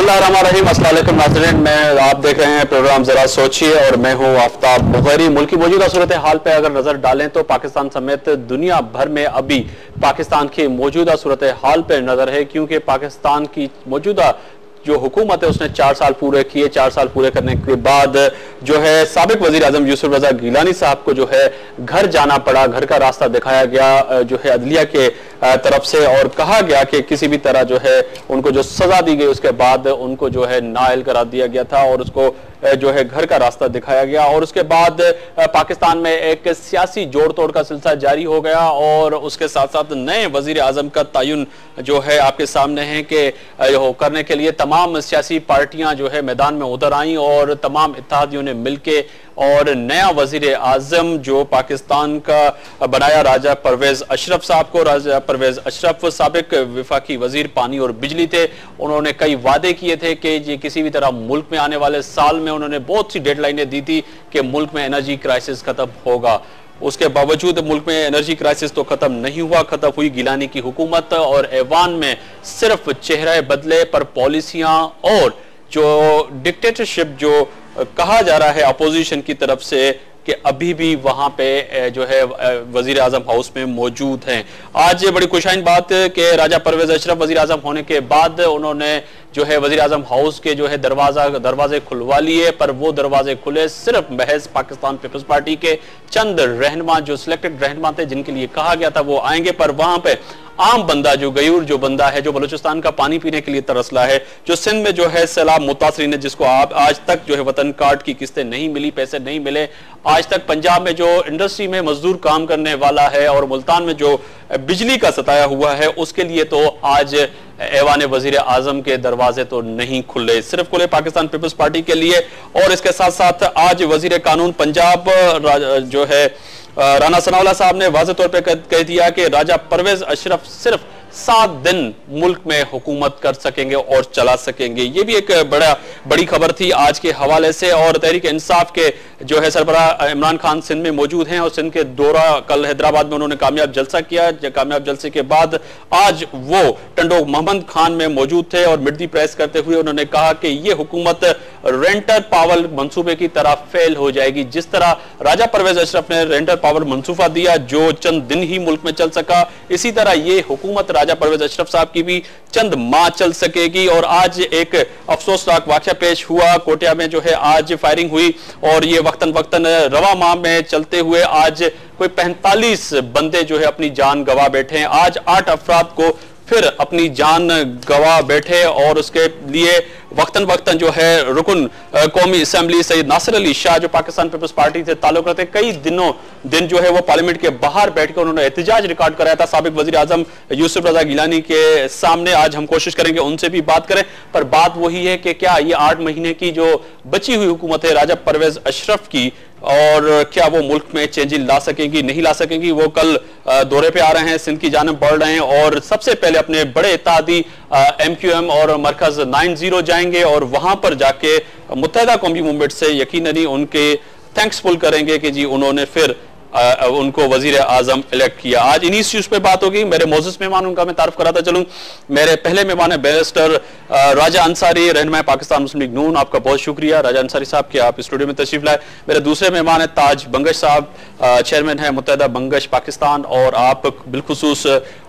बिस्मिल्लाहिर्रहमानिर्रहीम। अस्सलाम वालेकुम नाज़रीन, मैं आप देख रहे हैं प्रोग्राम जरा सोचिए और मैं हूं आफ्ताब बुखारी। मुल्क की मौजूदा सूरत हाल पे अगर नजर डालें तो पाकिस्तान समेत दुनिया भर में अभी पाकिस्तान की मौजूदा सूरत हाल पे नजर है, क्योंकि पाकिस्तान की मौजूदा जो हुकूमत है उसने 4 साल पूरे किए। 4 साल पूरे करने के बाद जो है साबिक वजीर आजम यूसुफ रजा गिलानी साहब को जो है घर जाना पड़ा। घर का रास्ता दिखाया गया जो है अदलिया के तरफ से, और कहा गया कि किसी भी तरह जो है उनको जो सजा दी गई उसके बाद उनको जो है नाअहल करार दिया गया था और उसको जो है घर का रास्ता दिखाया गया। और उसके बाद पाकिस्तान में एक सियासी जोड़ तोड़ का सिलसिला जारी हो गया और उसके साथ साथ नए वजीर आजम का तयन जो है आपके सामने है कि करने के लिए तमाम सियासी पार्टियां जो है मैदान में उतर आई और तमाम इत्तेहादियों ने मिलकर और नया वजीर आजम जो पाकिस्तान का बनाया राजा परवेज अशरफ साहब को। राजा परवेज अशरफ साबिक वफाकी वजीर पानी और बिजली थे। उन्होंने कई वादे किए थे कि ये किसी भी तरह मुल्क में आने वाले साल में उन्होंने बहुत सी डेडलाइनें दी थी कि मुल्क में एनर्जी क्राइसिस खत्म होगा। उसके बावजूद मुल्क में एनर्जी क्राइसिस तो खत्म नहीं हुआ। खत्म हुई गिलानी की हुकूमत और ऐवान में सिर्फ चेहरे बदले पर पॉलिसियां और जो डिक्टेटरशिप जो कहा जा रहा है अपोजिशन की तरफ से कि अभी भी वहां पे जो है वजीर आजम हाउस में मौजूद हैं। आज बड़ी खुशाइन बात कि राजा परवेज अशरफ वजीर आजम होने के बाद उन्होंने जो है वजीर आजम हाउस के जो है दरवाजे खुलवा लिए, पर वो दरवाजे खुले सिर्फ महज पाकिस्तान पीपल्स पार्टी के चंद रहनुमा जो सिलेक्टेड रहनुमा थे जिनके लिए कहा गया था वो आएंगे। पर वहां पे आम बंदा जो गयूर जो बंदा है जो बलूचिस्तान का पानी पीने के लिए तरसला है, जो सिंध में जो है सैलाब मुतासरीन है, जिसको आज तक जो है वतन कार्ड की किस्तें नहीं मिली, पैसे नहीं मिले, आज तक पंजाब में जो इंडस्ट्री में मजदूर काम करने वाला है और मुल्तान में जो बिजली का सताया हुआ है, उसके लिए तो आज ऐवान वजीर आजम के दरवाजे तो नहीं खुले, सिर्फ खुले पाकिस्तान पीपल्स पार्टी के लिए। और इसके साथ साथ आज वजीर कानून पंजाब जो है राना सनाउल्लाह साहब ने वाज़ेह तौर पे कह दिया कि राजा परवेज अशरफ सिर्फ 7 दिन मुल्क में हुकूमत कर सकेंगे और चला सकेंगे। ये भी एक बड़ी खबर थी आज के हवाले से। और तहरीक इंसाफ के जो है सरबराह इमरान खान सिंध में मौजूद हैं और सिंध के दौरा कल हैदराबाद में उन्होंने कामयाब जलसा किया। कामयाब जलसे के बाद आज वो टंडो मोहम्मद खान में मौजूद थे और मिर्दी प्रेस करते हुए उन्होंने कहा कि ये हुकूमत रेंटर पावर मंसूबे की तरह फेल हो जाएगी। जिस तरह राजा परवेज अशरफ ने रेंटर पावर मंसूबा दिया जो चंद दिन ही मुल्क में चल सका, इसी तरह ये हुकूमत राजा परवेज अशरफ साहब की भी चंद माह चल सकेगी। और आज एक अफसोसनाक वाकया पेश हुआ कोटिया में, जो है आज फायरिंग हुई और ये वक्तन रवा माह में चलते हुए आज कोई 45 बंदे जो है अपनी जान गवा बैठे हैं। आज 8 अफराद को फिर अपनी जान गवा बैठे और उसके लिए वक्तन जो है रुकन कौमी असम्बली सैयद नासिर अली शाह जो पाकिस्तान पीपल्स पार्टी से ताल्लुक रखते कई दिन जो है वो पार्लियामेंट के बाहर बैठकर उन्होंने एहतजाज रिकॉर्ड कराया था साबिक वजीर आजम यूसुफ रजा गिलानी के सामने। आज हम कोशिश करेंगे उनसे भी बात करें, पर बात वही है कि क्या ये 8 महीने की जो बची हुई हुकूमत है राजा परवेज अशरफ की, और क्या वो मुल्क में चेंजिंग ला सकेंगी नहीं ला सकेंगी। वो कल दौरे पे आ रहे हैं, सिंध की जानिब बढ़ रहे हैं और सबसे पहले अपने बड़े इत्तेहादी MQM और मरकज 90 जाएंगे और वहां पर जाके मुत्तहिदा कौमी मूवमेंट से यकीनन उनके थैंक्सफुल करेंगे कि जी उन्होंने फिर उनको वजीर आजम इलेक्ट किया। आज इन्हीं इश्यूज पे बात होगी। मेरे मोजिस मेहमान उनका मैं तारुफ कराता चलूं। मेरे पहले मेहमान है बैरिस्टर राजा अंसारी, रहनुमा पाकिस्तान मुस्लिम लीग नून। आपका बहुत शुक्रिया राजा अंसारी साहब कि आप स्टूडियो में तशरीफ लाए। मेरे दूसरे मेहमान है ताज बंगश साहब, चेयरमैन है मुत्तहिदा बंगश पाकिस्तान, और आप बिलखुसूस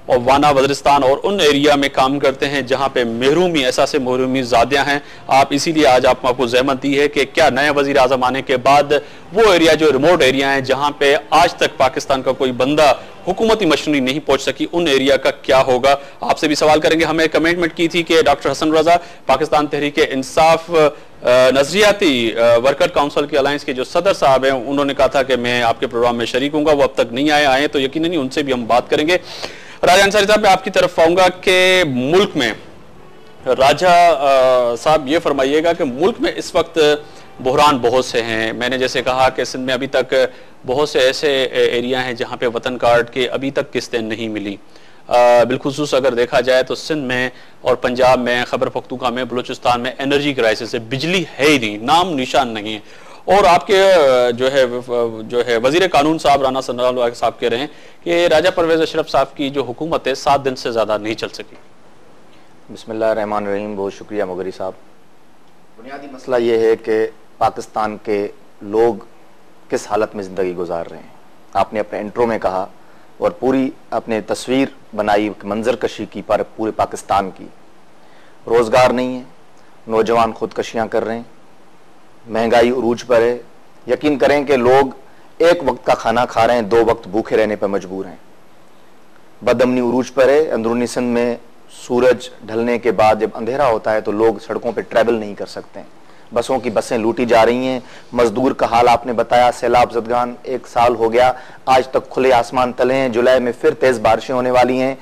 और वाना वज़ीरिस्तान और उन एरिया में काम करते हैं जहां पे महरूमी ऐसा महरूमी ज़ादियाँ हैं। आप इसीलिए आज आपको जहमत दी है कि क्या नया वज़ीर आज़म आने के बाद वो एरिया जो रिमोट एरिया हैं जहां पे आज तक पाकिस्तान का कोई बंदा हुकूमती मशीनरी नहीं पहुंच सकी, उन एरिया का क्या होगा, आपसे भी सवाल करेंगे। हमें कमिटमेंट की थी कि डॉक्टर हसन रजा पाकिस्तान तहरीक इंसाफ नजरियाती वर्कर काउंसिल के अलायंस के जो सदर साहब हैं, उन्होंने कहा था कि मैं आपके प्रोग्राम में शरीक हूँगा। वो अब तक नहीं आए तो यकीनन उनसे भी हम बात करेंगे। राजा अंसारी साहब मैं आपकी तरफ आऊंगा कि मुल्क में राजा साहब ये फरमाइएगा कि मुल्क में इस वक्त बहरान बहुत से हैं। मैंने जैसे कहा कि सिंध में अभी तक बहुत से ऐसे एरिया हैं जहां पे वतन कार्ड के अभी तक किस्तें नहीं मिली। बिलखुसूस अगर देखा जाए तो सिंध में और पंजाब में, खैबर पख्तूनख्वा में, बलूचिस्तान में एनर्जी क्राइसिस है, बिजली है ही नहीं, नाम निशान नहीं है। और आपके जो है वजीर कानून साहब राना सनाउल्लाह साहब कह रहे हैं कि राजा परवेज अशरफ साहब की जो हुकूमत है 7 दिन से ज्यादा नहीं चल सकी। बिस्मिल्लाहिर्रहमानिर्रहीम। बहुत शुक्रिया मुगरी साहब। बुनियादी मसला ये है कि पाकिस्तान के लोग किस हालत में ज़िंदगी गुजार रहे हैं। आपने अपने इंट्रो में कहा और पूरी अपने तस्वीर बनाई, मंजर कशी की पर पूरे पाकिस्तान की। रोज़गार नहीं है, नौजवान खुदकशियाँ कर रहे हैं, महंगाई उरूज पर है। यकीन करें कि लोग एक वक्त का खाना खा रहे हैं, 2 वक्त भूखे रहने पर मजबूर हैं। बदअमनी उरूज पर है। अंदरूनी सिंध में सूरज ढलने के बाद जब अंधेरा होता है तो लोग सड़कों पर ट्रैवल नहीं कर सकते हैं। बसों की बसें लूटी जा रही हैं। मजदूर का हाल आपने बताया। सैलाब ज़दगान 1 साल हो गया, आज तक खुले आसमान तले हैं। जुलाई में फिर तेज़ बारिशें होने वाली हैं।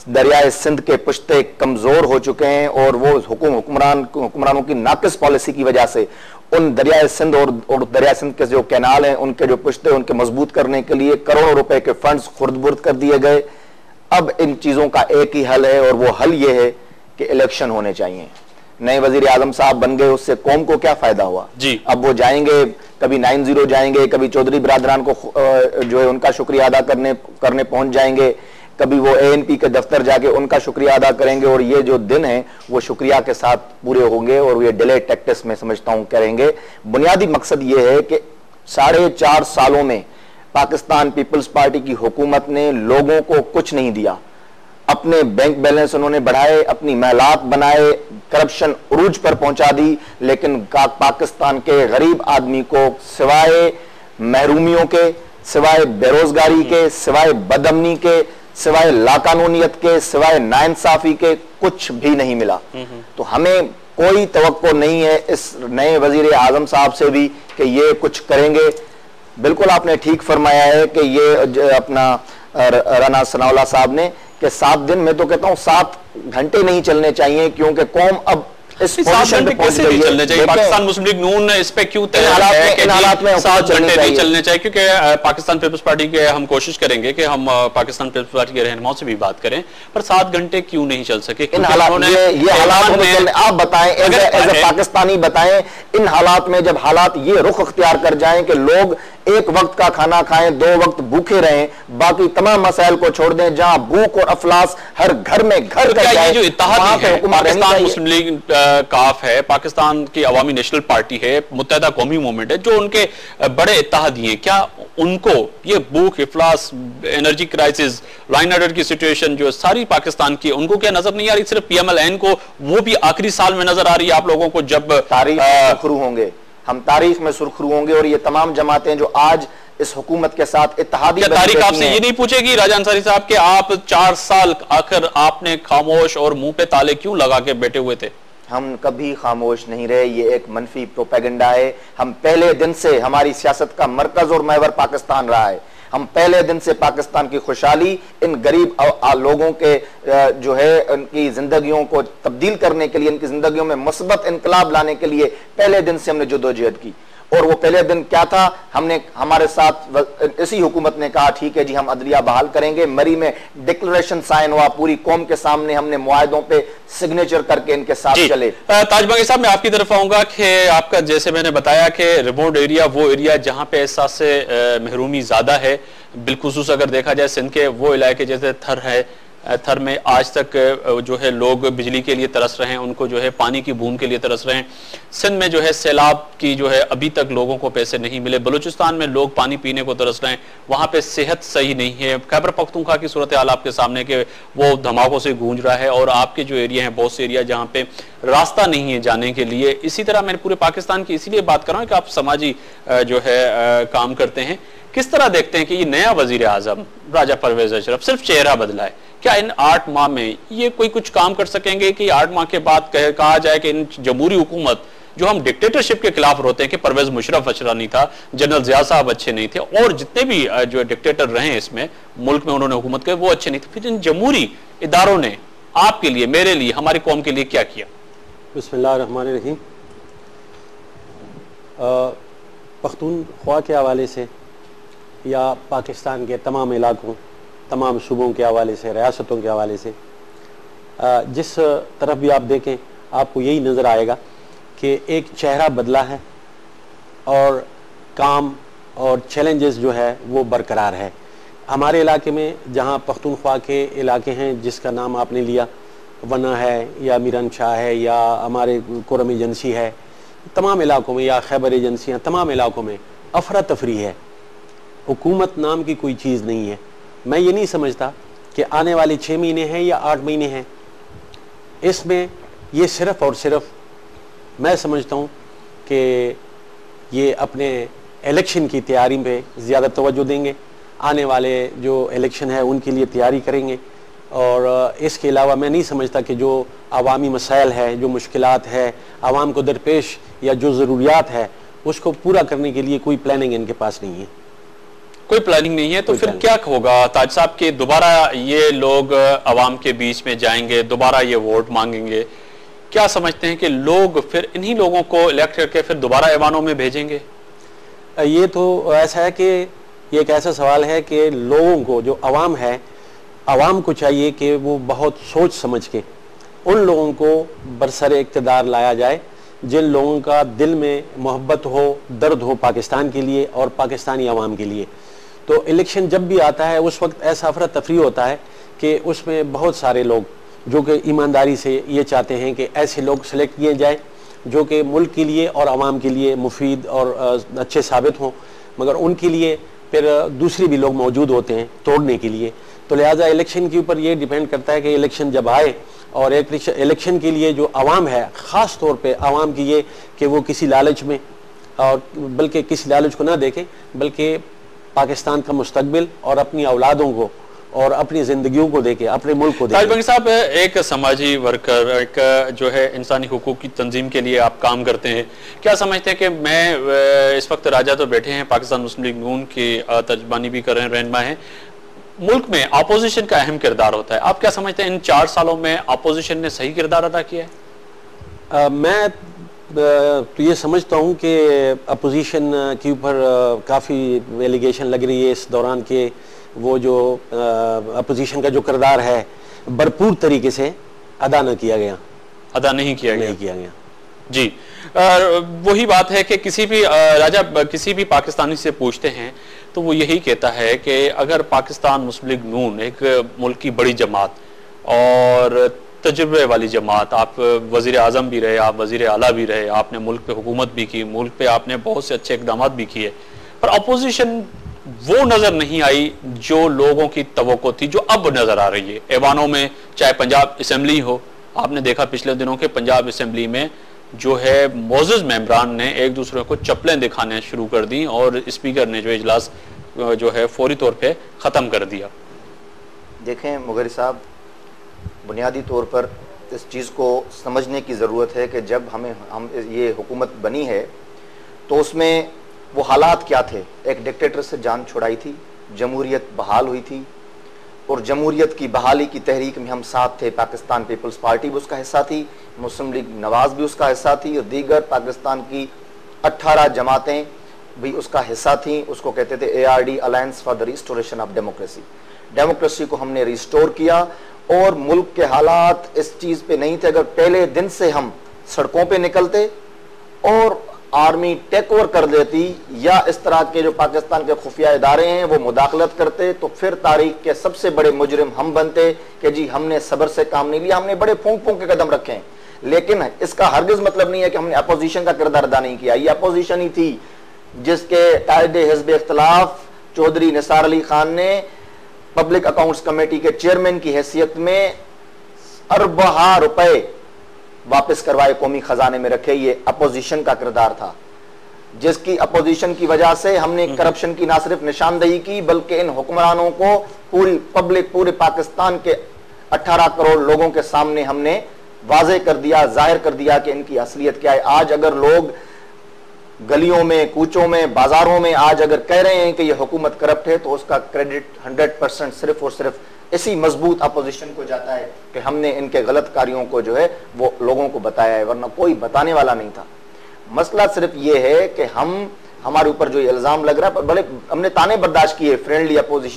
दरियाए सिंध के पुश्ते कमज़ोर हो चुके हैं और वो हुक्मरानों की नाकिस पॉलिसी की वजह से उन दरियाए सिंध और दरिया सिंध के जो कैनाल हैं, उनके जो पुश्ते, उनके मजबूत करने के लिए करोड़ों रुपए के फंड्स खुर्द-बुर्द कर दिए गए। अब इन चीज़ों का एक ही हल है और वो हल ये है कि इलेक्शन होने चाहिए। नए वजीर आजम साहब बन गए, उससे कौम को क्या फायदा हुआ जी? अब वो जाएंगे, कभी 90 जाएंगे, कभी चौधरी बिरादरान को जो है उनका शुक्रिया अदा करने पहुंच जाएंगे, कभी वो ANP के दफ्तर जाके उनका शुक्रिया अदा करेंगे। और ये जो दिन है वो शुक्रिया के साथ पूरे होंगे और ये डिले टैक्टिक्स में समझता हूं करेंगे। बुनियादी मकसद ये है कि 4.5 सालों में पाकिस्तान पीपल्स पार्टी की हुकूमत ने लोगों को कुछ नहीं दिया। अपने बैंक बैलेंस उन्होंने बढ़ाए, अपनी महलात बनाए, करप्शन उरूज पर पहुंचा दी, लेकिन पाकिस्तान के गरीब आदमी को सिवाय महरूमियों के, सिवाय बेरोजगारी के, सिवाय बदअमनी के, सिवाय लाकानूनियत के, सिवाय नाइंसाफी के कुछ भी नहीं मिला। तो हमें कोई तवक्को नहीं है इस नए वजीर आजम साहब से भी कि ये कुछ करेंगे। बिल्कुल आपने ठीक फरमाया है कि ये अपना राना सनाउल्लाह साहब ने कि 7 दिन, मैं तो कहता हूं 7 घंटे नहीं चलने चाहिए, क्योंकि कौम अब इस 7 घंटे कैसे नहीं चलने चाहिए? पाकिस्तान मुस्लिम लीग नून इस पे क्यों तय है कि 7 घंटे नहीं चलने चाहिए? क्योंकि पाकिस्तान पीपल्स पार्टी के हम कोशिश करेंगे कि हम पाकिस्तान पीपल्स पार्टी के रहनुमाओं से भी बात करें, पर 7 घंटे क्यों नहीं चल सके? इन हालात में ये हालात में आप बताएं, एज ए पाकिस्तानी बताएं, इन हालात में जब हालात ये रुख अख्तियार कर जाएं कि लोग एक वक्त का खाना खाएं, 2 वक्त भूखे रहें, बाकी तमाम मसाइल को छोड़ दें, जहां भूख और अफलास हर घर में घर कर जाए, जो इत्तेहाद है, पाकिस्तान मुस्लिम लीग काफ है, पाकिस्तान की अवामी नेशनल पार्टी है, मुत्तहिदा कौमी मूवमेंट है, जो उनके बड़े इत्तेहादी हैं, क्या उनको ये भूख, इफलास, एनर्जी क्राइसिस, लाइन ऑर्डर की सिचुएशन जो सारी पाकिस्तान की, उनको क्या नजर नहीं आ रही? सिर्फ PMLN को, वो भी आखिरी साल में नजर आ रही है आप लोगों को, जब तारीख शुरू होंगे, हम तारीख में सुरखरू होंगे और ये तमाम जमातें जो आज इस हुकूमत के साथ इत्तेहादी तारीख आपसे ये नहीं पूछेगी राजा अंसारी साहब कि आप 4 साल आखिर आपने खामोश और मुंह पे ताले क्यों लगा के बैठे हुए थे? हम कभी खामोश नहीं रहे। ये एक मनफी प्रोपेगेंडा है। हम पहले दिन से, हमारी सियासत का मरकज और महवर पाकिस्तान रहा है। हम पहले दिन से पाकिस्तान की खुशहाली, इन गरीब लोगों के जो है उनकी जिंदगियों को तब्दील करने के लिए, इनकी जिंदगियों में मुस्बत इनकलाब लाने के लिए पहले दिन से हमने जदोजहद की। और वो पहले दिन क्या था? हमने, हमारे साथ इसी हुकूमत ने कहा ठीक है जी हम अदलिया बहाल करेंगे। मरी में डिक्लेरेशन साइन हुआ, पूरी कौम के सामने हमने मुआहदों पे सिग्नेचर करके इनके साथ चले। ताजबागी साहब, मैं आपकी तरफ आऊंगा कि आपका, जैसे मैंने बताया कि रिमोट एरिया वो एरिया जहां पे एहसास से महरूमी ज्यादा है, बिलखुसूस अगर देखा जाए सिंध के वो इलाके जैसे थर है, थर में आज तक जो है लोग बिजली के लिए तरस रहे हैं, उनको जो है पानी की बूंद के लिए तरस रहे हैं। सिंध में जो है सैलाब की जो है अभी तक लोगों को पैसे नहीं मिले। बलूचिस्तान में लोग पानी पीने को तरस रहे हैं, वहाँ पे सेहत सही नहीं है। खैबर पख्तूनख्वा की सूरत हाल आपके सामने के वो धमाकों से गूंज रहा है, और आपके जो एरिया हैं, बहुत से एरिया जहाँ पे रास्ता नहीं है जाने के लिए। इसी तरह मैंने पूरे पाकिस्तान की इसीलिए बात कर रहा हूँ कि आप समाजी जो है काम करते हैं। किस तरह देखते हैं कि ये नया वजीर आजम राजा परवेज अशरफ सिर्फ चेहरा बदला है, क्या इन 8 माह में ये कोई कुछ काम कर सकेंगे कि 8 माह के बाद कहा जाए कि इन जमहूरी हुकूमत जो हम डिक्टेटरशिप के खिलाफ रोते हैं कि परवेज मुशर्रफ अच्छा नहीं था, जनरल जिया साहब अच्छे नहीं थे, और जितने भी जो डिक्टेटर रहे हैं इसमें मुल्क में उन्होंने हुकूमत की, वो अच्छे नहीं थे, फिर इन जमहूरी इदारों ने आपके लिए, मेरे लिए, हमारी कौम के लिए क्या किया? बिस्मिल्लाहिर्रहमानिर्रहीम। पख्तूनख्वा के हवाले से या पाकिस्तान के तमाम इलाकों, तमाम सूबों के हवाले से, रियासतों के हवाले से, जिस तरफ भी आप देखें आपको यही नज़र आएगा कि एक चेहरा बदला है और काम और चैलेंजेस जो है वो बरकरार है। हमारे इलाके में जहाँ पख्तूनख्वा के इलाके हैं जिसका नाम आपने लिया, वना है या मीरान शाह है या हमारे कोरम एजेंसी है, तमाम इलाकों में, या खैबर एजेंसियाँ, तमाम इलाकों में अफरा तफरी है। हुकूमत नाम की कोई चीज़ नहीं है। मैं ये नहीं समझता कि आने वाले 6 महीने हैं या 8 महीने हैं, इसमें ये सिर्फ़ और सिर्फ मैं समझता हूँ कि ये अपने इलेक्शन की तैयारी पे ज़्यादा तवज्जो देंगे, आने वाले जो इलेक्शन है उनके लिए तैयारी करेंगे। और इसके अलावा मैं नहीं समझता कि जो अवामी मसाइल है, जो मुश्किलात है आवाम को दरपेश, या जो ज़रूरियात है उसको पूरा करने के लिए कोई प्लानिंग इनके पास नहीं है। कोई प्लानिंग नहीं है तो फिर क्या होगा ताज साहब के दोबारा ये लोग अवाम के बीच में जाएंगे, दोबारा ये वोट मांगेंगे? क्या समझते हैं कि लोग फिर इन्हीं लोगों को इलेक्ट करके फिर दोबारा ऐवानों में भेजेंगे? ये तो ऐसा है कि ये एक ऐसा सवाल है कि लोगों को, जो अवाम है, अवाम को चाहिए कि वो बहुत सोच समझ के उन लोगों को बरसरे इक़्तिदार लाया जाए जिन लोगों का दिल में मोहब्बत हो, दर्द हो पाकिस्तान के लिए और पाकिस्तानी अवाम के लिए। तो इलेक्शन जब भी आता है उस वक्त ऐसा अफरा तफरी होता है कि उसमें बहुत सारे लोग जो कि ईमानदारी से ये चाहते हैं कि ऐसे लोग सेलेक्ट किए जाएँ जो कि मुल्क के लिए और आवाम के लिए मुफीद और अच्छे साबित हों, मगर उनके लिए फिर दूसरे भी लोग मौजूद होते हैं तोड़ने के लिए। तो लिहाजा इलेक्शन के ऊपर ये डिपेंड करता है कि इलेक्शन जब आए, और इलेक्शन के लिए जो आवाम है, ख़ास तौर पे आवाम की ये कि वो किसी लालच में, और बल्कि किसी लालच को ना देखें, बल्कि पाकिस्तान का मुस्तकबिल और अपनी औलादों को और अपनी ज़िंदगियों को देखें, अपने मुल्क को देखें। ताज बंगी साहब, एक समाजी वर्कर, एक जो है इंसानी हुकूक की तंजीम के लिए आप काम करते हैं, क्या समझते हैं कि मैं इस वक्त राजा तो बैठे हैं, पाकिस्तान मुस्लिम लीग नून की तर्जबानी भी कर रहे हैं, रहनुमा हैं, मुल्क में अपोजिशन का अहम किरदार होता है, आप क्या समझते हैं इन 4 सालों में अपोजिशन ने सही किरदार अदा किया है? मैं तो ये समझता हूँ कि अपोजिशन के ऊपर काफ़ी एलिगेशन लग रही है इस दौरान के वो जो अपोजिशन का जो किरदार है भरपूर तरीके से अदा नहीं किया गया जी। वही बात है कि किसी भी राजा किसी भी पाकिस्तानी से पूछते हैं तो वो यही कहता है कि अगर पाकिस्तान मुस्लिम लीग नून एक मुल्क की बड़ी जमात और तजुर्बे वाली जमात, आप वज़ीर आज़म भी रहे, आप वज़ीर आला भी रहे, आपने मुल्क पे हुकूमत भी की, मुल्क पे आपने बहुत से अच्छे इक़दामात भी किए, पर अपोजिशन वो नज़र नहीं आई जो लोगों की तवक्को थी, जो अब नज़र आ रही है ऐवानों में। चाहे पंजाब असम्बली हो, आपने देखा पिछले दिनों के पंजाब असम्बली में जो है मोअज़्ज़ज़ मेंबरान ने एक दूसरे को चप्पलें दिखाने शुरू कर दी और स्पीकर ने जो इजलास जो है फौरी तौर पे ख़त्म कर दिया। देखें मुगरी साहब, बुनियादी तौर पर इस चीज़ को समझने की ज़रूरत है कि जब हम ये हुकूमत बनी है तो उसमें वो हालात क्या थे। एक डिक्टेटर से जान छुड़ाई थी, जमहूरियत बहाल हुई थी, और जमहूरियत की बहाली की तहरीक में हम साथ थे। पाकिस्तान पीपल्स पार्टी भी उसका हिस्सा थी, मुस्लिम लीग नवाज भी उसका हिस्सा थी, और दीगर पाकिस्तान की 18 जमातें भी उसका हिस्सा थी। उसको कहते थे ARD, alliance for the restoration of democracy. Democracy को हमने रिस्टोर किया, और मुल्क के हालात इस चीज़ पे नहीं थे। अगर पहले दिन से हम सड़कों पे निकलते और आर्मी टेक ओवर कर देती, या इस तरह के जो पाकिस्तान के खुफिया इदारे हैं वो मुदाखलत करते, तो फिर तारीख के सबसे बड़े मुजरिम हम बनते कि जी हमने सब्र से काम नहीं लिया, हमने बड़े फूंक फूंक के कदम रखे हैं। लेकिन इसका हरगिज मतलब नहीं है कि हमने अपोजिशन का किरदार अदा नहीं किया। ये अपोजिशन ही थी जिसके कायदे हिज़्ब इख्तिलाफ चौधरी निसार अली खान ने पब्लिक अकाउंट्स कमेटी के चेयरमैन की हैसियत में अरबहा रुपए वापस करवाए, कौमी खजाने में रखे। ये अपोजिशन का किरदार था, जिसकी अपोजिशन की वजह से हमने करप्शन की ना सिर्फ निशानदेही की, बल्कि इन हुक्मरानों को पूरी पब्लिक, पूरे पाकिस्तान के 18 करोड़ लोगों के सामने हमने वाज़े कर दिया, जाहिर कर दिया कि इनकी असलियत क्या है। आज अगर लोग गलियों में, कूचों में, बाजारों में आज अगर कह रहे हैं कि यह हुकूमत करप्ट है, तो उसका क्रेडिट 100% सिर्फ और सिर्फ इसी मजबूत अपोजिशन को जाता है कि हमने इनके गलत कार्यों को जो है वो लोगों को बताया है, वरना कोई बताने वाला नहीं था। मसला सिर्फ ये है कि हमारे ऊपर जो इल्जाम लग रहा है, पर बड़े हमने ताने बर्दाश्त किए फ्रेंडली अपोजिशन